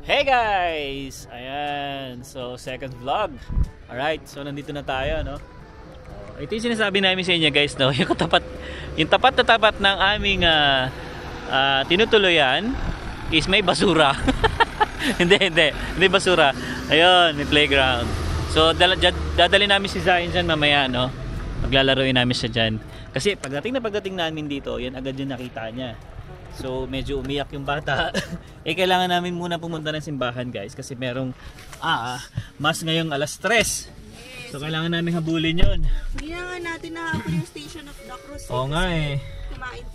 Hey guys! Ayan, so second vlog. Alright, so nandito na tayo, no? Ito yung sinasabi namin sa inyo guys, no? Yung tapat na tapat ng aming tinutuluyan is may basura. hindi basura. Ayun, may playground. So dadali namin si Zion dyan mamaya, no? Maglalaroin namin siya dyan. Kasi pagdating namin dito, yan agad yung nakita niya. So medyo umiyak yung bata. Kailangan namin muna pumunta ng simbahan guys. Kasi merong mas ngayong alas 3. So kailangan namin habulin yun. Hindi na nga natin nahabol yung Station of the Cross. Oo nga eh.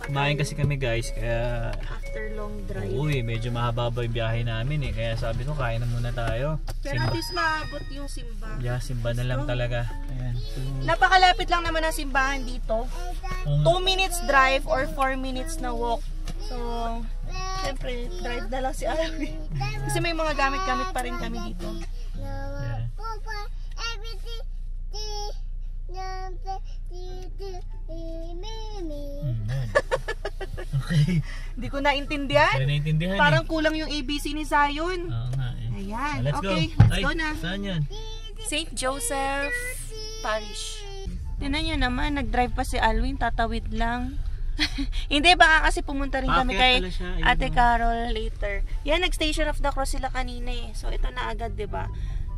Kumain kasi kami guys. Kaya after long drive. uy, medyo mahaba yung biyahe namin eh. Kaya sabi ko kain na muna tayo. Pero at least maabot yung simba. Yeah, simba na lang talaga. Ayan. Napakalapit lang naman ang simbahan dito. 2 minutes drive or 4 minutes na walk. So, syempre, drive na lang si Ari. Kasi may mga gamit-gamit pa rin kami dito. Yeah. Okay. Hindi ko naintindihan. Parang kulang yung ABC ni Zion. Oo nga eh. Ayan. Let's Okay, go. let's go na. Saan yan? St. Joseph Parish. Tinan nyo naman, nag-drive pa si Alwin, tatawid lang. Hindi, baka kasi pumunta rin kami kay Ate Carol later. Yan, nag-Station of the Cross sila kanina eh. So ito na agad, 'di ba?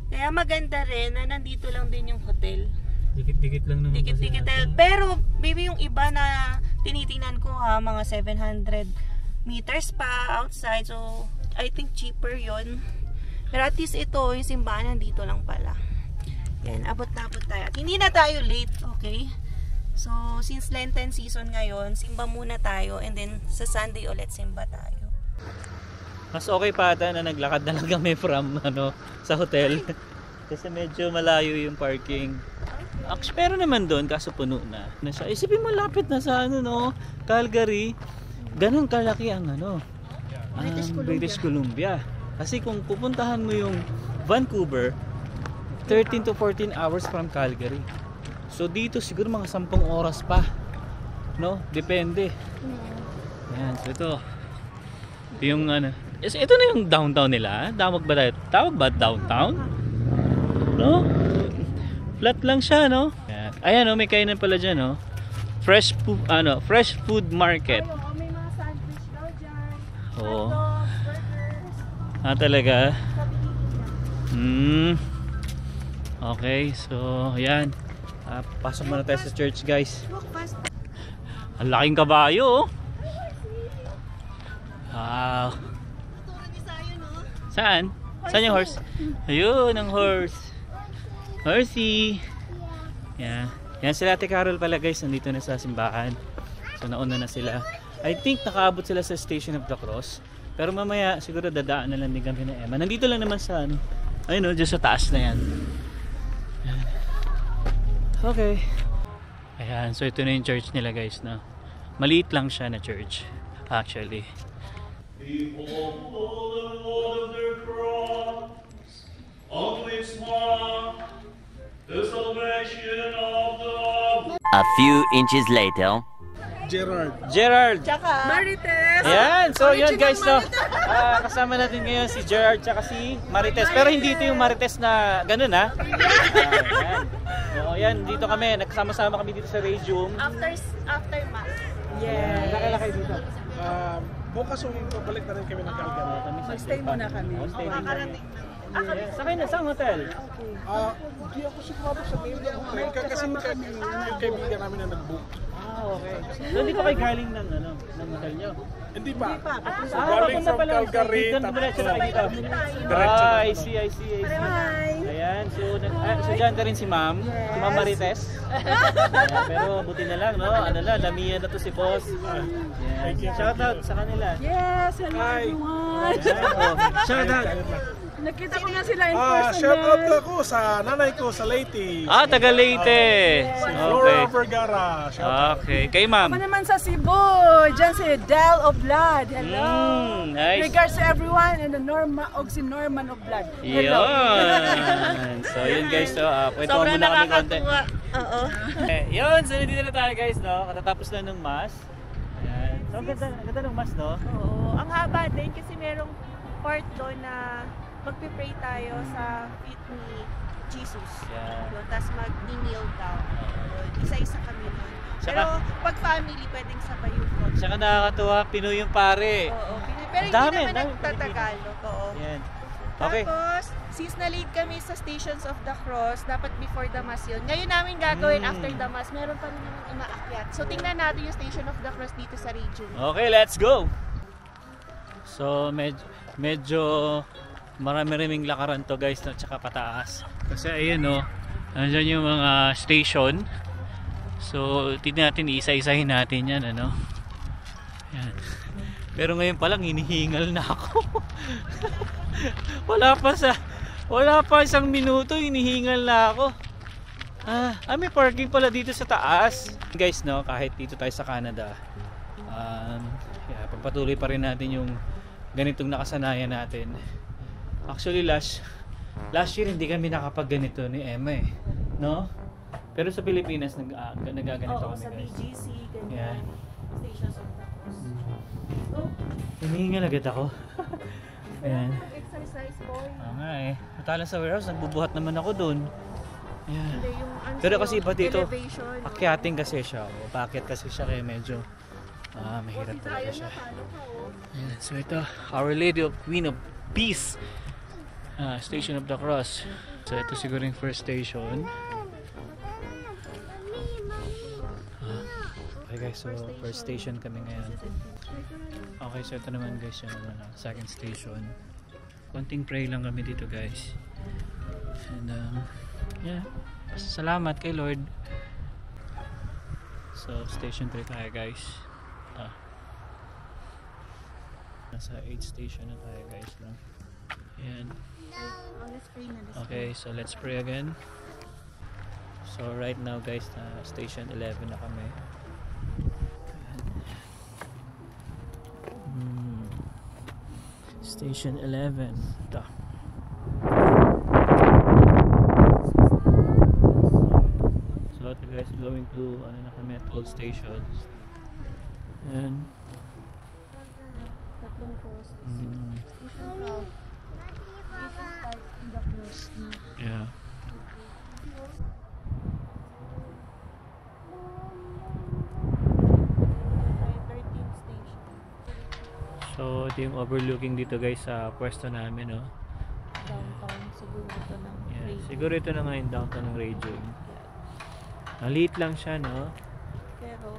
Kaya maganda rin na nandito lang din yung hotel. Dikit-dikit lang naman. Dikit-dikit. Pero maybe yung iba na tinitingnan ko mga 700 meters pa outside. So I think cheaper 'yon. Pero at least ito, yung simbahan nandito lang pala. Yan, abot na abot tayo. At hindi na tayo late, okay? So, since Lenten season ngayon, simba muna tayo and then sa Sunday ulit simba tayo. Mas okay pa ata na naglakad na lang kami from sa hotel. Kasi medyo malayo yung parking. Pero naman doon, kaso puno na. Isipin mo lapit na sa Calgary. Ganon kalaki ang British Columbia. Kasi kung pupuntahan mo yung Vancouver, 13 to 14 hours from Calgary. So dito siguro mga 10 oras pa. No? Depende. Ayan, so ito. Yung ito na yung downtown nila. Tawag ba downtown? No? Flat lang siya, no? Ayan, may kainan pala diyan, no? Fresh food market. May mga sandwich daw dyan. Oo. Talaga? Okay, so ayan. Pasok muna tayo sa church guys. Ang laking kabayo. Wow. Saan? Saan yung horse? Ayun ang horse. Horsey. Yan. Yan sila Ate Carol pala guys. Nandito na sa simbahan. So nauna na sila. I think nakaabot sila sa Station of the Cross. Pero mamaya siguro dadaan na lang din kami na Emma. Nandito lang naman sa ayun dyan sa taas na yan. Okay. Ayan, so ito na yung church nila guys, no? Maliit lang siya na church, actually. A few inches later. Gerard! Tsaka Marites! Ayan, so yun guys, no? Kasama natin ngayon si Gerard tsaka si Marites. Pero hindi ito yung Marites na ganun, ha? Ayan. So ayan, dito kami, nagsama-sama kami dito sa Regium. After mass. Yeah. Nakala kayo dito. Bukas balik na rin kami ng Calgary. Mag-stay muna kami. Makakarating na. Sakay na, saan hotel? Hindi ako sigurado sa name ng hotel kasi yung kaibigan namin na nag-book. Okay. So hindi pa kayo galing ng hotel nyo? Hindi pa. Galing from Calgary. Diretso na kayo dito. I see. Ayan, so dyan ka rin si Ma'am. Si Ma'am Marites. Ayan, pero buti na lang, no? Lamiya na to si boss. Shout out sa kanila. Yes, hello everyone! Shout out. Nakita ko na sila in person. Shout out ako sa nanay ko sa Leyte. Taga Leyte. Flora Vergara. Okay, kay Ma'am. Ako naman sa Cebu, dyan si Del Oblad. Hello. Nice. Regards to everyone and the Norma og si Norman Oblad. Hello. Yun. So yun guys, so pwede mo muna kami konti. Oo. Yun, so dito na tayo guys, no? Katatapos na ng mass. Ayan. So ang ganda ng mass, no? Oo. Ang haba din kasi merong part doon na magpipray tayo sa feet ni Jesus. Yeah. Tapos mag-kneel down. Yun. Isa-isa kami nun. Pero Saka- pag family, pwedeng sabay yung front. Tsaka nakakatuwa, Pinoy yung pare. Oo, pero hindi Dami, naman dami nagtatagalog. Oo. Yan. Okay. Tapos, since na-late kami sa Stations of the Cross, dapat before the Mass yun. Ngayon namin gagawin after the Mass, meron pa rin naman inaakyat. So, tingnan natin yung Station of the Cross dito sa region. Okay, let's go! So, medyo marami-raming lakaran to guys, no? Tsaka pataas. Kasi ayun no, nandyan yung mga station. So, tignan natin, isa-isahin natin yan, ano? Yan. Pero ngayon pa lang, hinihingal na ako. wala pa isang minuto, hinihingal na ako. May parking pala dito sa taas. Guys, no, kahit dito tayo sa Canada, pagpatuloy pa rin natin yung ganitong nakasanayan natin. Actually, last year hindi kami nakapag ganito ni Emma eh, no? Pero sa Pilipinas nagaganito Oo, kami sa guys. BGC, ganyan. Yeah. Stations of the Cross. Hinihingal agad ako. Ayan. Exercise boy. Nga eh. Matalang sa warehouse, nagbubuhat naman ako dun. Ayan. Hindi, yung ano Pero sa'yo, kasi iba dito, elevation. akyatin kasi siya. O, bakit kasi siya kaya medyo mahirap talaga siya. Ayan. So ito, Our Lady of Queen of Peace. Station of the Cross. So ito siguro yung first station. Okay guys, so first station kami ngayon. Okay, so ito naman guys yung second station. Konting pray lang kami dito guys. And yeah, salamat kay Lord. So station 3 tayo guys. Nasa 8 station na tayo guys, no? Ayan. Let's pray na. Okay, so let's pray again. So right now guys, station 11 na kami. Station 11. Ito. So ito guys, going to ano na kami at old stations. And Tatlong cross. Station 12. The cross. yeah. So ito yung overlooking dito guys sa pwesto namin, no? Downtown siguro ito ng Yeah, region. siguro ito na nga yung downtown ng region. Maliit lang siya, no? Pero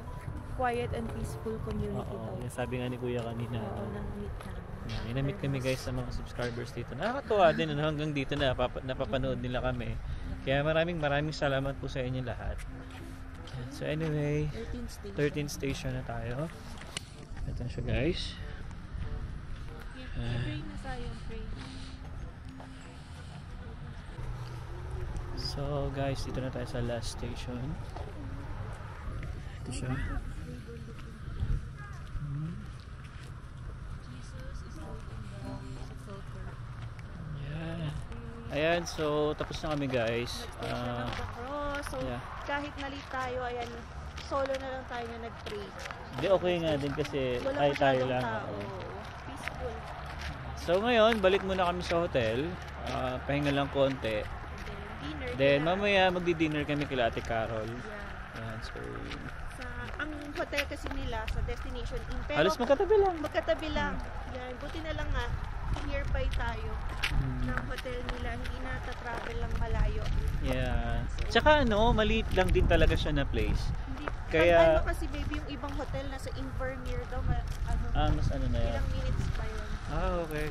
quiet and peaceful community Oo, daw. yung sabi nga ni Kuya kanina. Oo, nang-meet namin. Minamit kami guys sa mga subscribers dito. Nakakatuwa din, ano? Hanggang dito na napapanood nila kami. Kaya maraming salamat po sa inyo lahat. So anyway, 13th station na tayo. Ito na siya guys. Pray na tayo, pray. So guys, dito na tayo sa last station. Ito siya. Yeah. Ayan, so tapos na kami guys. So, yeah. kahit nalit tayo, ayan, solo na lang tayo na nag-pray. Hindi, okay nga din kasi Wala tayo masyadong lang. tao. Oo. Peaceful. So ngayon, balik muna kami sa hotel. Pahinga lang konti. Dinner. Then kaya- mamaya magdi-dinner kami kila Ate Carol. Yeah. Ayan, so Ang hotel kasi nila sa Destination Inn. Pero halos magkatabi lang. magkatabi lang. Yan. Buti na lang nga, nearby tayo ng hotel nila. Hindi na travel lang malayo. Yeah. Tsaka ano, maliit lang din talaga siya na place. Hindi, Kaya- ano kasi baby, yung ibang hotel nasa Invermere daw. Mas ano na yan. Ilang minutes pa yun. Okay.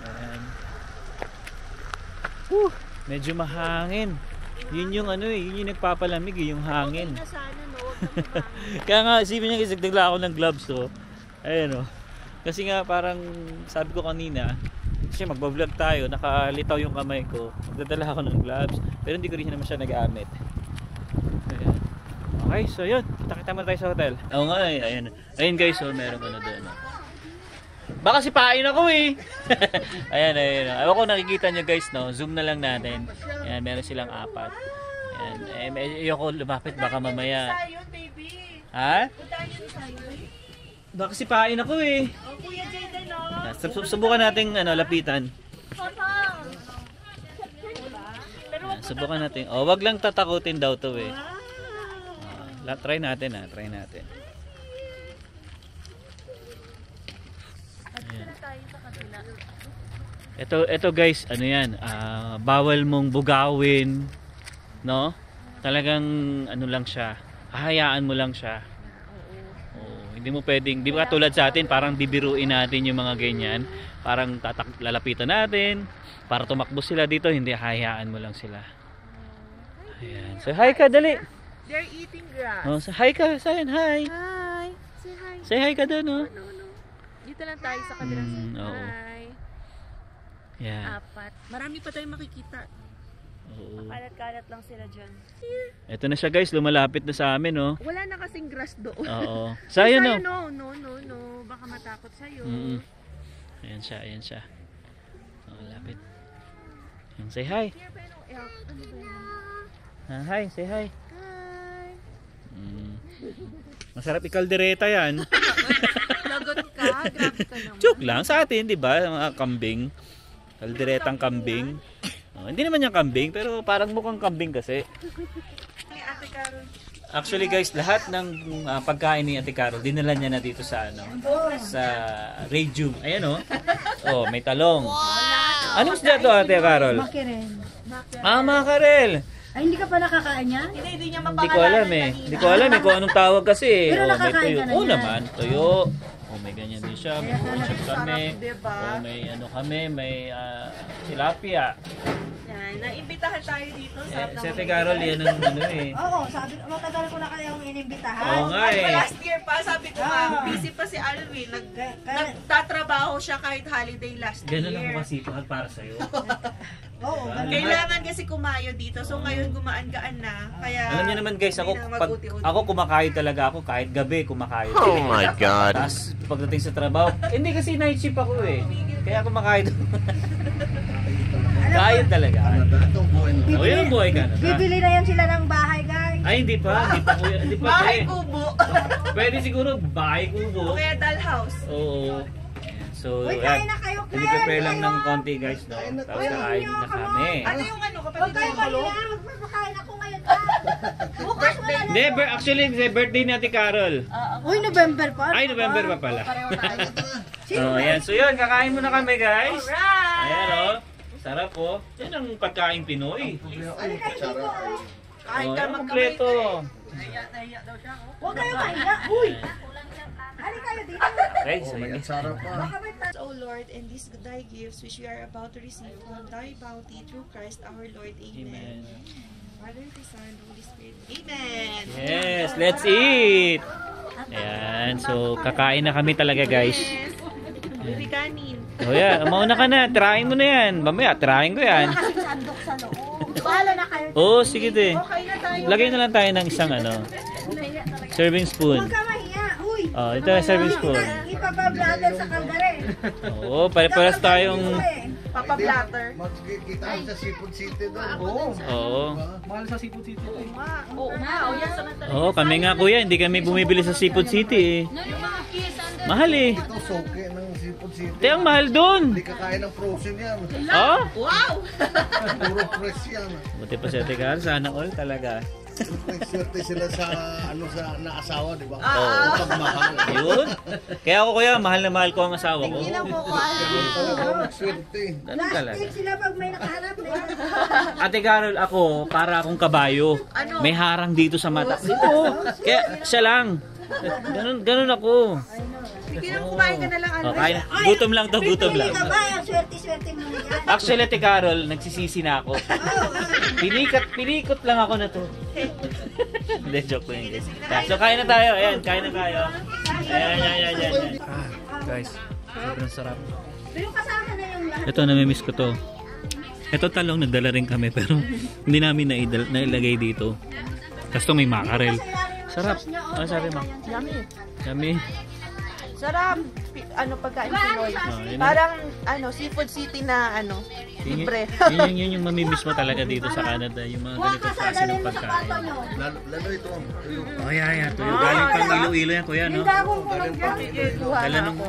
Ayan. Medyo mahangin. Yun yung ano eh, yun yung nagpapalamig eh, yung hangin. Okay na sana, no? Huwag na humangin. Kaya nga, isipin niya kasi nagdagla ako ng gloves to. Ayan o. Kasi nga parang sabi ko kanina, kasi magbablog tayo, nakalitaw yung kamay ko. Magdadala ako ng gloves, pero hindi ko rin naman siya nag-amit. Ayan. Okay, so yun. Kita-kita mo tayo sa hotel. Oo nga eh, ayan. Ayan guys, so meron ano doon. Baka sipain ako eh. Ayan, ayan. Ewan ko nakikita nyo guys, no? Zoom na lang natin. Ayan, meron silang 4. Ayan. Ayoko lumapit, baka mamaya. Tayo, baby. Ha? Punta yun tayo. Baka sipain ako eh. Oh, Kuya Jaden, no? Subukan nating lapitan. Subukan natin. Oh, wag lang tatakutin daw to eh. Try natin try natin. Ito guys, ano yan? Bawal mong bugawin, no? Talagang ano lang siya. Hahayaan mo lang siya. Hindi mo pwedeng, di ba tulad sa atin, parang bibiruin natin yung mga ganyan. Parang lalapitan natin. Para tumakbo sila dito, hindi, hayaan mo lang sila. Ayan. So, hi ka, dali. They're eating grass. Oh, so, hi ka, Sayan, hi. Hi. Say hi. Say hi ka doon, oh. No. Dito lang tayo sa kabila. Oo. Hi. Yan. Apat. Marami pa tayong makikita. Oo. Kalat-kalat lang sila dyan. Ito na siya guys, lumalapit na sa amin, oh. Wala na kasing grass doon. Oo. Sayan, oh. No. Baka matakot sa'yo. Ayan siya. Oh, lapit. Say hi. Hi, say hi. Hi. Masarap ikaldereta yan. Lagot ka. Grabe ka naman. Joke lang sa atin, di ba? Mga kambing. Kalderetang kambing. Oh, hindi naman yung kambing, pero parang mukhang kambing kasi. Ate Carol. Actually guys, lahat ng pagkain ni Ate Carol, dinala niya na dito sa sa Radium. Ayan oh. Oh, may talong. Wow. Anong isda to, Ate Carol? Makiren. Makarel. Ay, hindi ka pa nakakain niya? Hindi niya Hindi ko alam eh. Hindi ko alam kung anong tawag kasi. Pero May nakakain tuyo. ka na Oo yan. naman, tuyo. Oh, may ganyan din siya. May ketchup kami. Diba? Oh, may ano kami, may tilapia. Yan. Naimbitahan tayo dito. Si Ate Carol, yan ang ano eh. Oo, sabi ko, matagal ko na kayong inimbitahan. Oo nga eh. Last year pa, sabi ko nga, busy pa si Alwin. Nagtatrabaho siya kahit holiday last Ganun year. ako masipag para sa'yo. Oo, ganun. Kailangan kasi kumayo dito. So ngayon gumaan-gaan na. Kaya Alam niyo naman guys, hindi na mag-uti-uti. ako kumakayod talaga ako kahit gabi kumakayod. Oh my God. Tapos pagdating sa trabaho, hindi kasi night shift ako eh. Kaya kumakayod. Kayod talaga. O yun ang buhay ka na. Bibili na yan sila ng bahay, guys. Ay hindi pa kuya, hindi pa. Bahay eh. kubo. Pwede siguro bahay kubo. O kaya dollhouse. Oo. So, Uy, kain na kayo, Claire. Piniprepare lang ng konti guys, no? Tapos kakain na kami. Ano yung ano, Huwag kapatid kayo mo? mahiya. Magpapakain ako ngayon, ha? Bukas wala na. Hindi, actually, birthday ni Ate Carol. Uy, November pa. Ay, November pa pala. Oh, ayan. So yun, kakain muna kami guys. Alright! Ayan oh. Sarap oh. Yan ang pagkain Pinoy. Kain Oh, ka yan ang magkamay. kompleto. Huwag kayo mahiya. Uy! Halika kayo dito. Okay, so yun. O Lord, and these thy gifts which we are about to receive from thy bounty through Christ our Lord. Amen. Father, the Son, Holy Spirit. Amen. Yes, let's eat. Ayan, so kakain na kami talaga guys. Baby kanin. Oh yeah, mauna ka na. Tirahin mo na yan. Mamaya, tirahin ko yan. Kasi sandok sa loob. Bahala na kayo. Oo, sige din. Okay na tayo. Lagay na lang tayo ng isang serving spoon. Huwag ka mahiya. Uy! Oh, ito na serving spoon. Ipapablatter sa kaldare. Oo, pare-paras tayong... Papa Blatter. Magkikita kami sa Seafood City doon. Oo. Mahal sa Seafood City. Oo nga. O yan sa nata. Oo, kami nga kuya, hindi kami bumibili sa Seafood City eh. Mahal eh. Ito, soke ng Seafood City. Ito ang mahal dun. Hindi kakain ng frozen yan. Oh? Wow! Puro fresh yan. Buti pa siya, teka, sana all talaga. Swerte sila sa sa naasawa, di ba? Oo. Pagmahal. Yun. Kaya ako kuya, mahal na mahal ko ang asawa ko. Hindi na mo ko alam. Swerte. Ganun talaga. Plastic sila pag may nakaharap na yan. Ate Carol, ako, para akong kabayo. Ano? May harang dito sa mata. Oo. Kaya siya lang. Ganun ako. Sige na, kumain ka na lang. Oh, kain. Gutom lang to, gutom lang. Pili ka ba? Ang swerte-swerte mo na yan. Actually, Ate Carol, nagsisisi na ako. Pinikot lang ako na to. Hindi, joke ko yun. So, kain na tayo. Ayan, kain na tayo. Ayan. Guys, sobrang sarap. Pero kasama na yung lahat. Ito, namimiss ko to. Ito talong, nagdala rin kami, pero hindi namin nailagay dito. Tapos ito may makarel. Sarap. Ano sabi mo? Yummy. Yummy. Sarap. pagkain Pinoy. yun na. Parang seafood city na libre. Yun yung mamimiss mo talaga dito sa Canada, yung mga ganitong klase ng pagkain. Lalo ito. Oh, yeah. Tuyo. Galing pang Iloilo yan, kuya, no?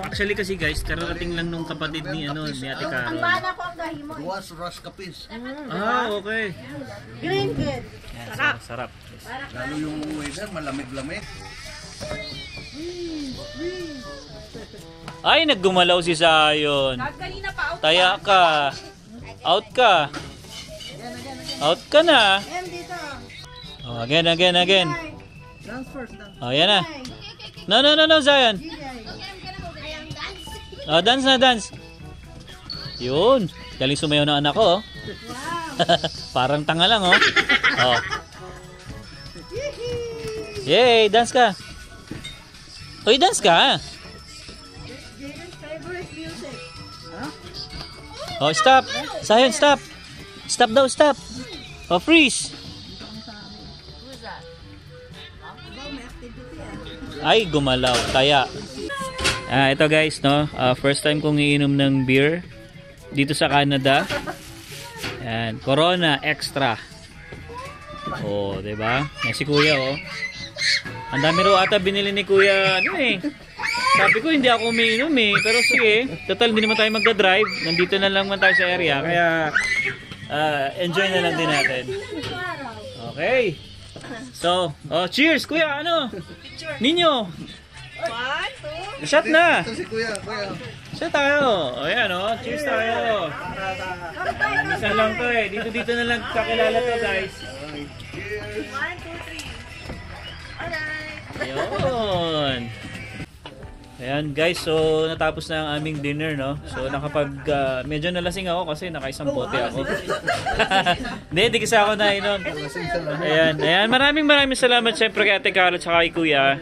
Actually kasi guys, kararating lang nung kapatid ni Ate Carol. Duwas Raskapis. Ah, okay. Green good. Yan, sarap. Lalo yung weather, malamig-lamig. Ay, naggumalaw si Zion. Taya ka. Out ka. Out ka na. Oh, again. Oh, yan na. No, Zion. Oh, dance. Yun. Galing sumayaw ng anak ko. Parang tanga lang, oh. Oh. Yay, dance ka. Uy, dance ka. Oh, stop. Zion, stop. Stop daw, stop. Oh, freeze. Ay, gumalaw. Taya. Ito guys, no. First time kong iinom ng beer dito sa Canada. Yan, Corona Extra. Oh, 'di ba? Yan si Kuya, oh. Ang dami raw ata binili ni Kuya, Sabi ko hindi ako umiinom pero sige, total hindi naman tayo magda-drive. Nandito na lang man tayo sa area, kaya enjoy na lang din natin. Okay. So, cheers Kuya, Ninyo. 1, 2. Shot na. Ito si Kuya. Shot tayo. Ayan, cheers tayo. Isa lang to Dito na lang kakilala to, guys. Cheers. 1, 2, 3. Alright. Ayun. Ayan guys, so natapos na ang aming dinner, no? So medyo nalasing ako kasi nakaisang bote ako. Hindi kasi ako nainom. Ayan, maraming salamat syempre kay Ate Carol at kay Kuya.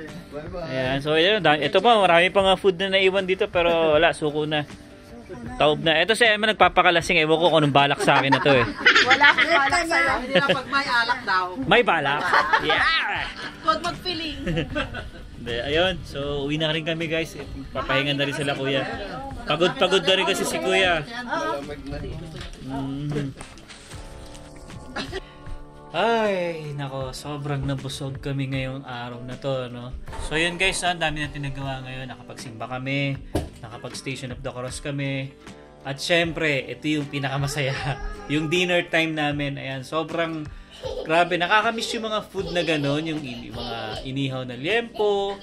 Ayan, so ito pa, marami pang food na naiwan dito pero wala, suko na. Taob na. Ito si Emma nagpapakalasing, ewan ko kung anong balak sa akin na to Wala akong balak sa'yo. Hindi na pag may alak daw. May balak? Yeah! Huwag mag-feeling. Ayun, so uwi na rin kami guys. Papahinga na rin sila Kuya. Pagod na rin kasi si Kuya. Ay, nako, sobrang nabusog kami ngayong araw na to, no? So yun guys, ang dami natin nagawa ngayon. Nakapagsimba kami, nakapag-Station of the Cross kami. At syempre, ito yung pinakamasaya, yung dinner time namin. Ayan, sobrang grabe, nakakamiss yung mga food na gano'n, yung mga inihaw na liempo,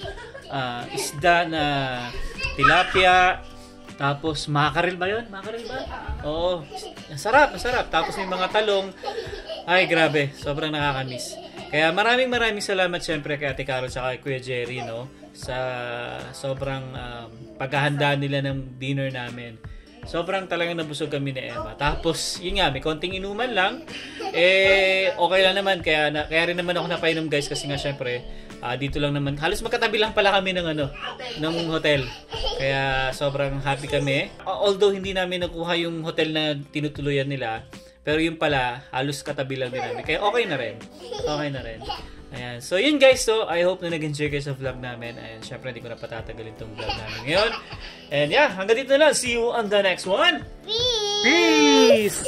isda na tilapia, tapos makarel ba yun? Makarel ba? Oo, masarap. Tapos may mga talong. Ay, grabe, sobrang nakakamiss. Kaya maraming salamat syempre kay Ate Carol at kay Kuya Jerry, no? Sa sobrang paghahanda nila ng dinner namin. Sobrang talagang nabusog kami ni Emma. Tapos, yun nga, may konting inuman lang. Okay lang naman. Kaya rin naman ako napainom guys kasi nga syempre, dito lang naman. Halos magkatabi lang pala kami ng hotel. Kaya sobrang happy kami. Although hindi namin nakuha yung hotel na tinutuluyan nila, pero yung pala, halos katabi lang din namin. Kaya okay na rin. Ayan. So yun guys, so I hope na nag-enjoy kayo sa vlog namin. And syempre hindi ko na patatagalin tong vlog namin ngayon. And yeah, hanggang dito na lang. See you on the next one. Peace!